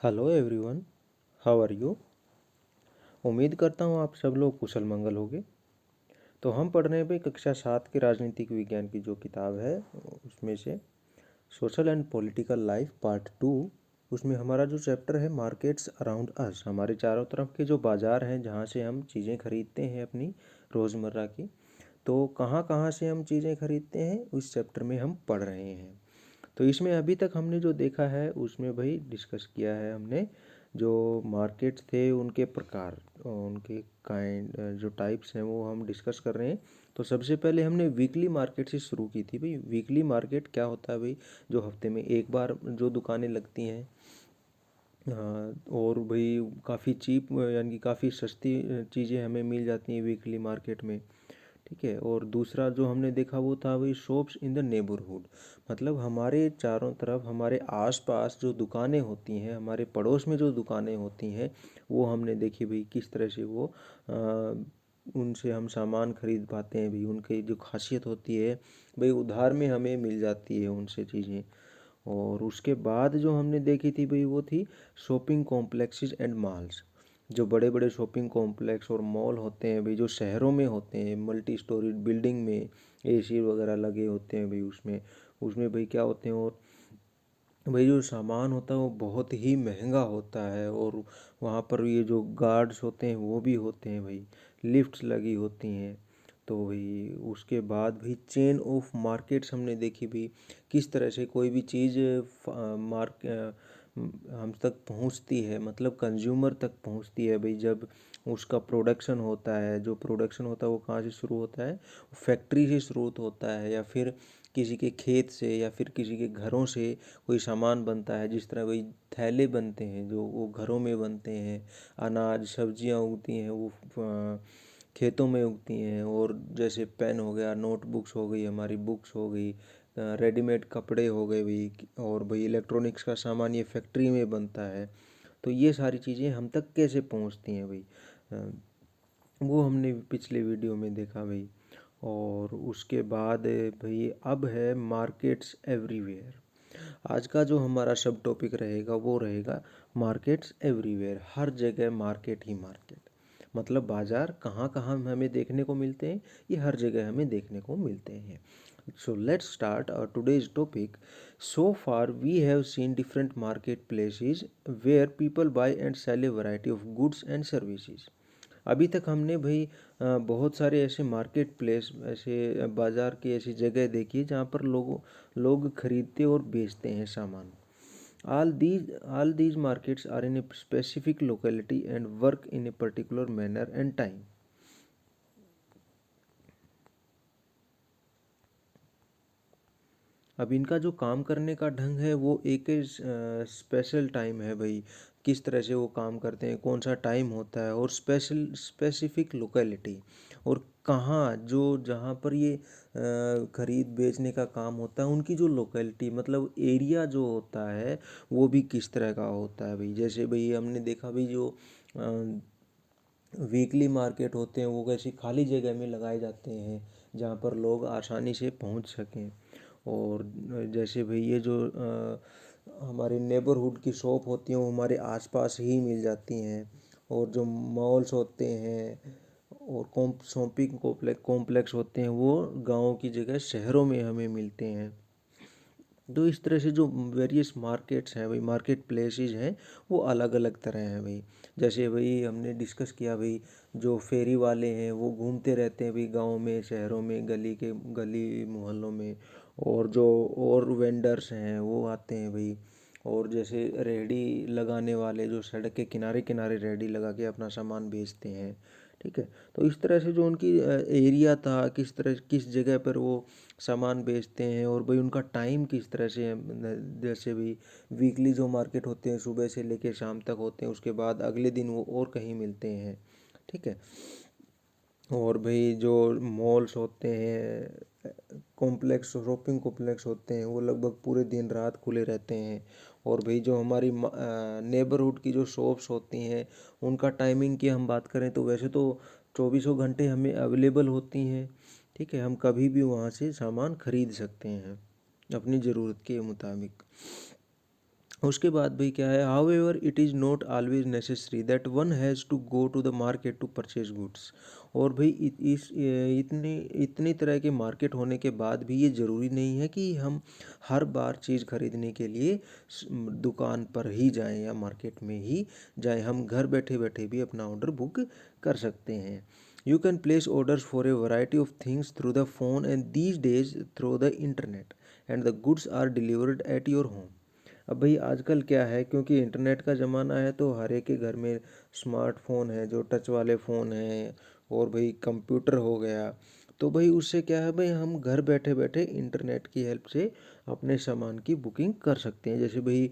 Hello everyone, how are you. उम्मीद करता हूँ आप सब लोग कुशल मंगल होंगे। तो हम पढ़ रहे हैं भाई कक्षा 7 के राजनीतिक विज्ञान की जो किताब है उसमें से social and political life part 2। उसमें हमारा जो चैप्टर है मार्केट्स अराउंड अस, हमारे चारों तरफ के जो बाज़ार हैं जहाँ से हम चीज़ें खरीदते हैं अपनी रोज़मर्रा की, तो कहाँ कहाँ से हम चीज़ें खरीदते हैं उस चैप्टर में हम पढ़ रहे हैं। तो इसमें अभी तक हमने जो देखा है उसमें भाई डिस्कस किया है हमने जो मार्केट्स थे उनके प्रकार, उनके काइंड, जो टाइप्स हैं वो हम डिस्कस कर रहे हैं। तो सबसे पहले हमने वीकली मार्केट से शुरू की थी। भाई वीकली मार्केट क्या होता है भाई, जो हफ्ते में एक बार जो दुकानें लगती हैं। और भाई काफ़ी चीप यानी कि काफ़ी सस्ती चीज़ें हमें मिल जाती हैं वीकली मार्केट में। ठीक है। और दूसरा जो हमने देखा वो था वही शॉप्स इन द नेबरहुड, मतलब हमारे चारों तरफ हमारे आसपास जो दुकानें होती हैं, हमारे पड़ोस में जो दुकानें होती हैं वो हमने देखी भाई किस तरह से वो उनसे हम सामान खरीद पाते हैं। भाई उनकी जो खासियत होती है भाई उधार में हमें मिल जाती है उनसे चीज़ें। और उसके बाद जो हमने देखी थी भाई वो थी शॉपिंग कॉम्प्लेक्सेस एंड मॉल्स। जो बड़े बड़े शॉपिंग कॉम्प्लेक्स और मॉल होते हैं भाई जो शहरों में होते हैं, मल्टी स्टोरीड बिल्डिंग में एसी वगैरह लगे होते हैं भाई उसमें उसमें भाई क्या होते हैं। और भाई जो सामान होता है वो बहुत ही महंगा होता है। और वहाँ पर ये जो गार्ड्स होते हैं वो भी होते हैं भाई, लिफ्ट्स लगी होती हैं। तो भाई उसके बाद भी चेन ऑफ मार्केट्स हमने देखी भी किस तरह से कोई भी चीज़ मार्क हम तक पहुंचती है, मतलब कंज्यूमर तक पहुंचती है भाई जब उसका प्रोडक्शन होता है। जो प्रोडक्शन होता है वो कहाँ से शुरू होता है, फैक्ट्री से शुरू होता है या फिर किसी के खेत से या फिर किसी के घरों से कोई सामान बनता है। जिस तरह वही थैले बनते हैं जो वो घरों में बनते हैं, अनाज सब्जियां उगती हैं वो खेतों में उगती हैं। और जैसे पेन हो गया, नोटबुक्स हो गई, हमारी बुक्स हो गई, रेडीमेड कपड़े हो गए भाई, और भाई इलेक्ट्रॉनिक्स का सामान ये फैक्ट्री में बनता है। तो ये सारी चीज़ें हम तक कैसे पहुंचती हैं भाई, वो हमने पिछले वीडियो में देखा भाई। और उसके बाद भाई अब है मार्केट्स एवरीवेयर। आज का जो हमारा सब टॉपिक रहेगा वो रहेगा मार्केट्स एवरीवेयर। हर जगह मार्केट ही मार्केट, मतलब बाज़ार कहाँ कहाँ हमें देखने को मिलते हैं, ये हर जगह हमें देखने को मिलते हैं। So let's start our today's topic. So far we have seen different marketplaces where people buy and sell a variety of goods and services. अभी तक हमने भाई बहुत सारे ऐसे मार्केट प्लेस, ऐसे बाज़ार की ऐसी जगह देखी है जहाँ पर लोग खरीदते और बेचते हैं सामान। all these markets are in a specific locality and work in a particular manner and time. अब इनका जो काम करने का ढंग है वो एक स्पेशल टाइम है भाई, किस तरह से वो काम करते हैं, कौन सा टाइम होता है, और स्पेसिफिक लोकेलिटी, और कहाँ जो जहाँ पर ये खरीद बेचने का काम होता है उनकी जो लोकेलिटी मतलब एरिया जो होता है वो भी किस तरह का होता है भाई। जैसे भाई हमने देखा भाई जो वीकली मार्केट होते हैं वो कैसी खाली जगह में लगाए जाते हैं जहाँ पर लोग आसानी से पहुँच सकें। और जैसे भाई ये जो हमारे नेबरहुड की शॉप होती हैं वो हमारे आसपास ही मिल जाती हैं। और जो मॉल्स होते हैं और शॉपिंग कॉम्प्लेक्स होते हैं वो गाँव की जगह शहरों में हमें मिलते हैं। तो इस तरह से जो वेरियस मार्केट्स हैं भाई, मार्केट प्लेसेस हैं वो अलग अलग तरह हैं भाई। जैसे भाई हमने डिस्कस किया भाई जो फेरी वाले हैं वो घूमते रहते हैं भाई गांव में शहरों में गली मोहल्लों में। और जो और वेंडर्स हैं वो आते हैं भाई। और जैसे रेहड़ी लगाने वाले जो सड़क के किनारे किनारे रेहड़ी लगा के अपना सामान बेचते हैं। ठीक है। तो इस तरह से जो उनकी एरिया था, किस जगह पर वो सामान बेचते हैं, और भाई उनका टाइम किस तरह से है। जैसे भाई वीकली जो मार्केट होते हैं सुबह से लेके शाम तक होते हैं, उसके बाद अगले दिन वो और कहीं मिलते हैं। ठीक है। और भाई जो मॉल्स होते हैं, कॉम्प्लेक्स शॉपिंग कॉम्प्लेक्स होते हैं वो लगभग पूरे दिन रात खुले रहते हैं। और भाई जो हमारी नेबरहुड की जो शॉप्स होती हैं उनका टाइमिंग की हम बात करें तो वैसे तो चौबीसों घंटे हमें अवेलेबल होती हैं। ठीक है। हम कभी भी वहाँ से सामान खरीद सकते हैं अपनी ज़रूरत के मुताबिक। उसके बाद भाई क्या है, however it is not always necessary that one has to go to the market to purchase goods. और भाई इतनी इतनी तरह के मार्केट होने के बाद भी ये ज़रूरी नहीं है कि हम हर बार चीज़ खरीदने के लिए दुकान पर ही जाएं या मार्केट में ही जाएं। हम घर बैठे बैठे भी अपना ऑर्डर बुक कर सकते हैं। You can place orders for a variety of things through the phone and these days through the internet and the goods are delivered at your home. अब भाई आजकल क्या है, क्योंकि इंटरनेट का ज़माना है तो हर एक के घर में स्मार्टफोन है, जो टच वाले फ़ोन हैं, और भाई कंप्यूटर हो गया। तो भाई उससे क्या है भाई, हम घर बैठे बैठे इंटरनेट की हेल्प से अपने सामान की बुकिंग कर सकते हैं। जैसे भाई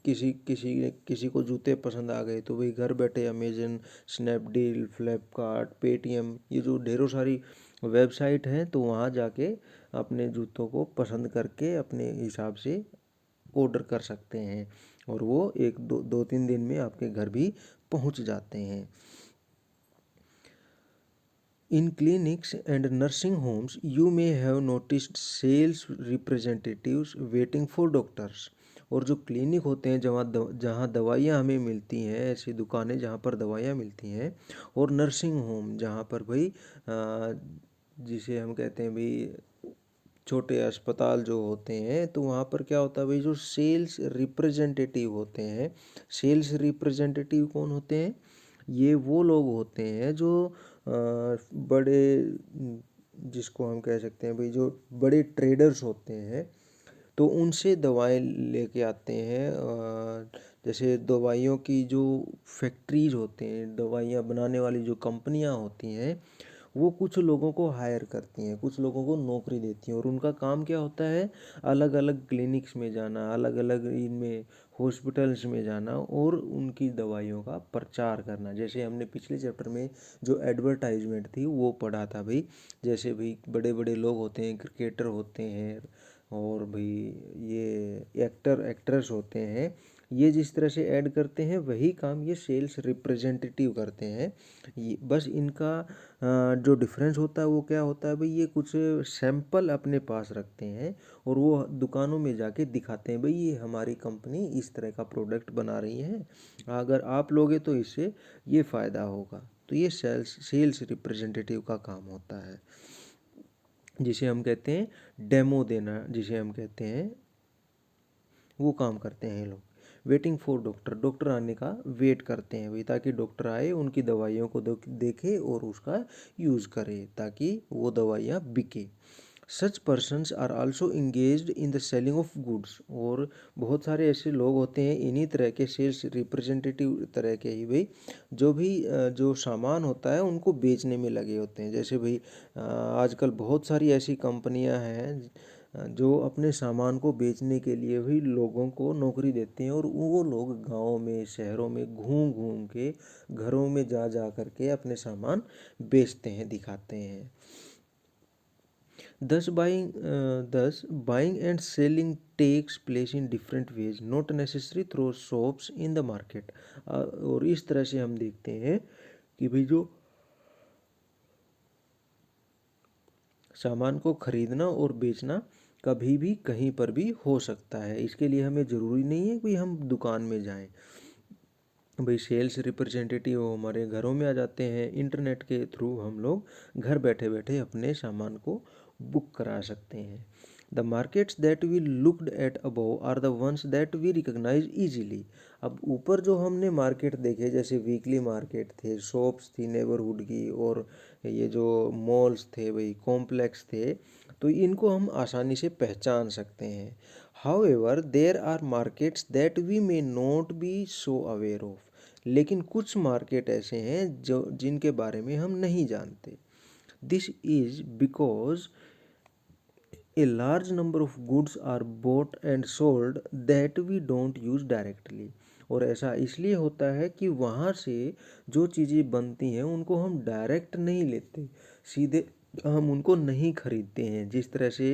किसी किसी किसी को जूते पसंद आ गए तो भाई घर बैठे अमेजन, स्नैपडील, फ्लिपकार्ट, पेटीएम, ये जो ढेरों सारी वेबसाइट हैं, तो वहाँ जाके अपने जूतों को पसंद करके अपने हिसाब से ऑर्डर कर सकते हैं, और वो एक दो दो तीन दिन में आपके घर भी पहुंच जाते हैं। In clinics and nursing homes you may have noticed sales representatives waiting for doctors. और जो क्लिनिक होते हैं जहाँ दवाइयाँ हमें मिलती हैं, ऐसी दुकानें जहाँ पर दवाइयाँ मिलती हैं, और नर्सिंग होम जहाँ पर भाई जिसे हम कहते हैं भाई छोटे अस्पताल जो होते हैं, तो वहाँ पर क्या होता है भाई, जो सेल्स रिप्रेजेंटेटिव होते हैं। सेल्स रिप्रेजेंटेटिव कौन होते हैं? ये वो लोग होते हैं जो बड़े जिसको हम कह सकते हैं भाई, जो बड़े ट्रेडर्स होते हैं, तो उनसे दवाएं लेके आते हैं। जैसे दवाइयों की जो फैक्ट्रीज होते हैं, दवाइयाँ बनाने वाली जो कंपनियां होती हैं, वो कुछ लोगों को हायर करती हैं, कुछ लोगों को नौकरी देती हैं, और उनका काम क्या होता है, अलग अलग क्लिनिक्स में जाना, अलग अलग इनमें हॉस्पिटल्स में जाना, और उनकी दवाइयों का प्रचार करना। जैसे हमने पिछले चैप्टर में जो एडवर्टाइजमेंट थी वो पढ़ा था भाई। जैसे भाई बड़े बड़े लोग होते हैं, क्रिकेटर होते हैं, और भाई ये एक्टर एक्ट्रेस होते हैं, ये जिस तरह से ऐड करते हैं वही काम ये सेल्स रिप्रेजेंटेटिव करते हैं। ये बस इनका जो डिफरेंस होता है वो क्या होता है भाई, ये कुछ सैंपल अपने पास रखते हैं, और वो दुकानों में जाके दिखाते हैं भाई ये हमारी कंपनी इस तरह का प्रोडक्ट बना रही है, अगर आप लोगे तो इससे ये फ़ायदा होगा। तो ये सेल्स रिप्रेजेंटेटिव का काम होता है, जिसे हम कहते हैं डेमो देना, जिसे हम कहते हैं, वो काम करते हैं ये लोग। वेटिंग फॉर डॉक्टर, डॉक्टर आने का वेट करते हैं भाई, ताकि डॉक्टर आए, उनकी दवाइयों को देखे और उसका यूज़ करे, ताकि वो दवाइयाँ बिके। Such persons are also engaged in the selling of goods. और बहुत सारे ऐसे लोग होते हैं, इन्हीं तरह के सेल्स रिप्रेजेंटेटिव तरह के ही भाई, जो भी जो सामान होता है उनको बेचने में लगे होते हैं। जैसे भाई आजकल बहुत सारी ऐसी कंपनियां हैं जो अपने सामान को बेचने के लिए भी लोगों को नौकरी देते हैं, और वो लोग गाँव में, शहरों में घूम घूम के, घरों में जा जा करके अपने सामान बेचते हैं, दिखाते हैं। Thus, buying and selling takes place in different ways, not necessarily through shops in the market। और इस तरह से हम देखते हैं कि भाई जो सामान को खरीदना और बेचना कभी भी कहीं पर भी हो सकता है। इसके लिए हमें ज़रूरी नहीं है कि हम दुकान में जाएं। भाई सेल्स रिप्रेजेंटेटिव हमारे घरों में आ जाते हैं, इंटरनेट के थ्रू हम लोग घर बैठे बैठे अपने सामान को बुक करा सकते हैं। The markets that we looked at above are the ones that we recognise easily. अब ऊपर जो हमने मार्केट देखे, जैसे वीकली मार्केट थे, शॉप्स थी नेबरहुड की, और ये जो मॉल्स थे भाई, कॉम्प्लेक्स थे, तो इनको हम आसानी से पहचान सकते हैं। However there are markets that we may not be so aware of. लेकिन कुछ मार्केट ऐसे हैं जो जिनके बारे में हम नहीं जानते। This is because a large number of goods are bought and sold that we don't use directly. और ऐसा इसलिए होता है कि वहाँ से जो चीज़ें बनती हैं उनको हम डायरेक्ट नहीं लेते, सीधे हम उनको नहीं खरीदते हैं। जिस तरह से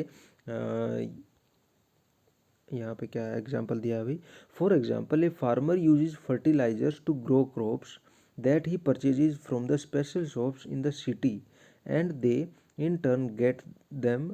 यहाँ पे क्या एग्जाम्पल दिया अभी, for example a farmer uses fertilisers to grow crops that he purchases from the special shops in the city, and they in turn get them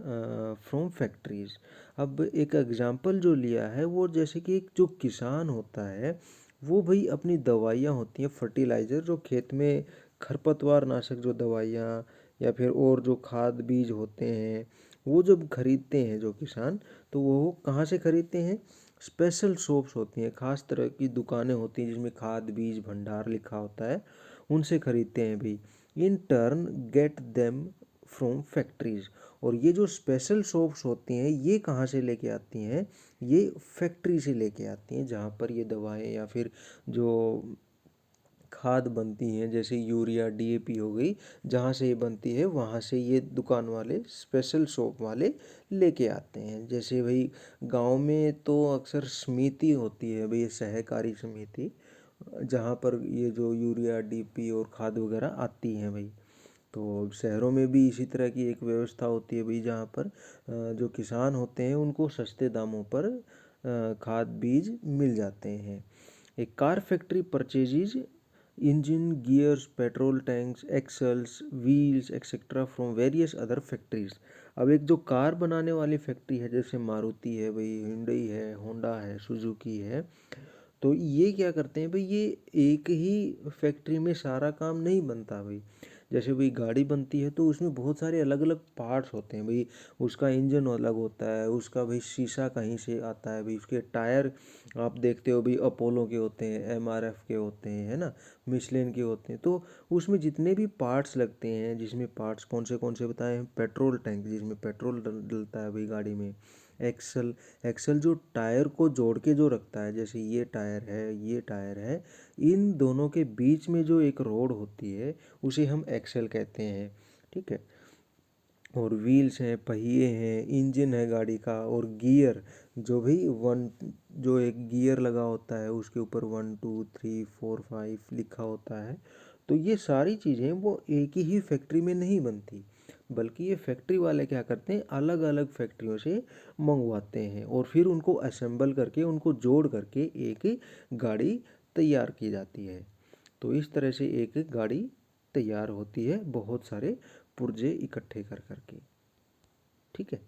from factories. अब एक एग्जांपल जो लिया है वो जैसे कि एक जो किसान होता है वो भाई अपनी दवाइयाँ होती हैं, फर्टिलाइज़र जो खेत में खरपतवार नाशक जो दवाइयाँ या फिर और जो खाद बीज होते हैं वो जब खरीदते हैं जो किसान, तो वो कहाँ से खरीदते हैं? स्पेशल शॉप्स होती हैं, खास तरह की दुकानें होती हैं जिसमें खाद बीज भंडार लिखा होता है, उनसे खरीदते हैं भाई। इन turn get them from factories. और ये जो स्पेशल शॉप्स होती हैं ये कहाँ से लेके आती हैं? ये फैक्ट्री से लेके आती हैं जहाँ पर ये दवाएं या फिर जो खाद बनती हैं जैसे यूरिया डीएपी हो गई, जहाँ से ये बनती है वहाँ से ये दुकान वाले स्पेशल शॉप वाले लेके आते हैं। जैसे भाई गांव में तो अक्सर समिति होती है भाई, सहकारी समिति, जहाँ पर ये जो यूरिया डीपी और खाद वगैरह आती हैं भाई। तो शहरों में भी इसी तरह की एक व्यवस्था होती है भाई, जहाँ पर जो किसान होते हैं उनको सस्ते दामों पर खाद बीज मिल जाते हैं। एक car factory purchases engine gears petrol tanks axles wheels etcetera from various other factories. अब एक जो कार बनाने वाली फैक्ट्री है जैसे मारुति है भाई, हुंडई है, होंडा है, सुजुकी है, तो ये क्या करते हैं भाई, ये एक ही फैक्ट्री में सारा काम नहीं बनता भाई। जैसे भाई गाड़ी बनती है तो उसमें बहुत सारे अलग अलग पार्ट्स होते हैं भाई। उसका इंजन अलग होता है, उसका भाई शीशा कहीं से आता है भाई, उसके टायर आप देखते हो भाई अपोलो के होते हैं, एमआरएफ के होते हैं, है ना, मिशलिन के होते हैं। तो उसमें जितने भी पार्ट्स लगते हैं, जिसमें पार्ट्स कौन से बताए हैं? पेट्रोल टैंक जिसमें पेट्रोल डलता है भाई गाड़ी में, एक्सल, एक्सल जो टायर को जोड़ के जो रखता है, जैसे ये टायर है ये टायर है, इन दोनों के बीच में जो एक रोड होती है उसे हम एक्सल कहते हैं। ठीक है। और व्हील्स हैं, पहिए हैं, इंजन है गाड़ी का, और गियर जो भी वन, जो एक गियर लगा होता है उसके ऊपर 1 2 3 4 5 लिखा होता है। तो ये सारी चीज़ें वो एक ही फैक्ट्री में नहीं बनती, बल्कि ये फैक्ट्री वाले क्या करते हैं, अलग अलग फैक्ट्रियों से मंगवाते हैं और फिर उनको असेंबल करके उनको जोड़ करके एक गाड़ी तैयार की जाती है। तो इस तरह से एक गाड़ी तैयार होती है बहुत सारे पुर्जे इकट्ठे कर करके। ठीक है।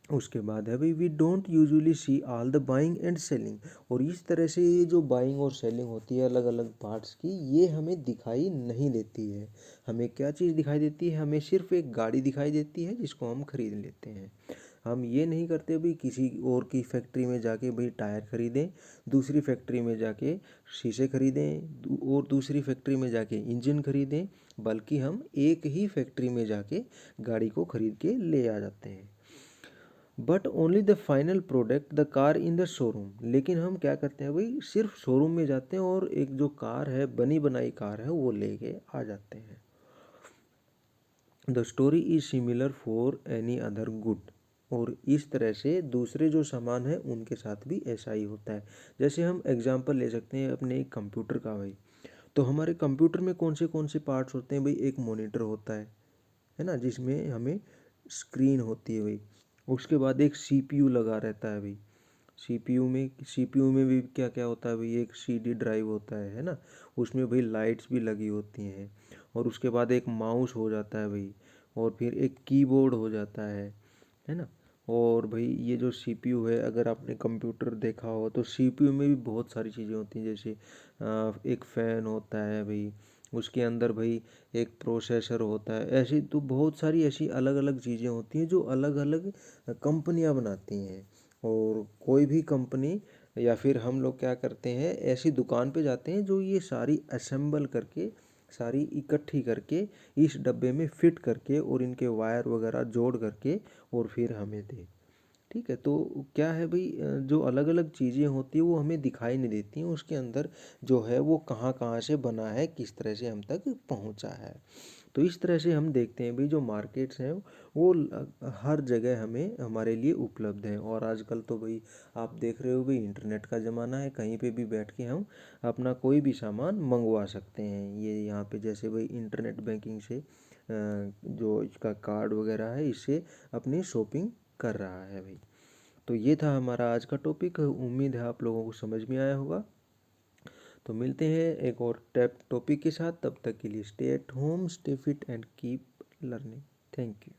उसके बाद है भाई, we don't usually see all the buying and selling. और इस तरह से ये जो बाइंग और सेलिंग होती है अलग अलग पार्ट्स की, ये हमें दिखाई नहीं देती है। हमें क्या चीज़ दिखाई देती है? हमें सिर्फ एक गाड़ी दिखाई देती है जिसको हम खरीद लेते हैं। हम ये नहीं करते भाई किसी और की फैक्ट्री में जाके भाई टायर खरीदें, दूसरी फैक्ट्री में जाके शीशे खरीदें, और दूसरी फैक्ट्री में जाके इंजन खरीदें, बल्कि हम एक ही फैक्ट्री में जाके गाड़ी को खरीद के ले आ जाते हैं। But only the final product the car in the showroom. लेकिन हम क्या करते हैं भाई, सिर्फ शोरूम में जाते हैं और एक जो कार है, बनी बनाई कार है, वो लेके आ जाते हैं। The story is similar for any other good. और इस तरह से दूसरे जो सामान है उनके साथ भी ऐसा ही होता है। जैसे हम एग्जांपल ले सकते हैं अपने एक कंप्यूटर का भाई। तो हमारे कंप्यूटर में कौन से पार्ट्स होते हैं भाई? एक मॉनिटर होता है ना, जिसमें हमें स्क्रीन होती है भाई। उसके बाद एक सीपीयू लगा रहता है भाई। सीपीयू में भी क्या क्या होता है भाई? एक सीडी ड्राइव होता है ना, उसमें भाई लाइट्स भी लगी होती हैं। और उसके बाद एक माउस हो जाता है भाई, और फिर एक कीबोर्ड हो जाता है ना। और भाई ये जो सीपीयू है, अगर आपने कंप्यूटर देखा हो तो सीपीयू में भी बहुत सारी चीज़ें होती हैं। जैसे एक फ़ैन होता है भाई, उसके अंदर भाई एक प्रोसेसर होता है। ऐसी तो बहुत सारी ऐसी अलग अलग चीज़ें होती हैं जो अलग अलग कंपनियां बनाती हैं। और कोई भी कंपनी या फिर हम लोग क्या करते हैं, ऐसी दुकान पे जाते हैं जो ये सारी असेंबल करके, सारी इकट्ठी करके इस डब्बे में फिट करके और इनके वायर वगैरह जोड़ करके और फिर हमें दे। ठीक है। तो क्या है भाई, जो अलग अलग चीज़ें होती हैं वो हमें दिखाई नहीं देती हैं, उसके अंदर जो है वो कहाँ कहाँ से बना है, किस तरह से हम तक पहुँचा है। तो इस तरह से हम देखते हैं भाई जो मार्केट्स हैं वो हर जगह हमें हमारे लिए उपलब्ध हैं। और आजकल तो भाई आप देख रहे हो भाई, इंटरनेट का ज़माना है, कहीं पे भी बैठ के हम अपना कोई भी सामान मंगवा सकते हैं। ये यहाँ पे जैसे भाई इंटरनेट बैंकिंग से जो इसका कार्ड वगैरह है, इससे अपनी शॉपिंग कर रहा है भाई। तो ये था हमारा आज का टॉपिक। उम्मीद है आप लोगों को समझ में आया होगा। तो मिलते हैं एक और टॉपिक के साथ, तब तक के लिए stay at home, stay fit and keep learning. Thank you.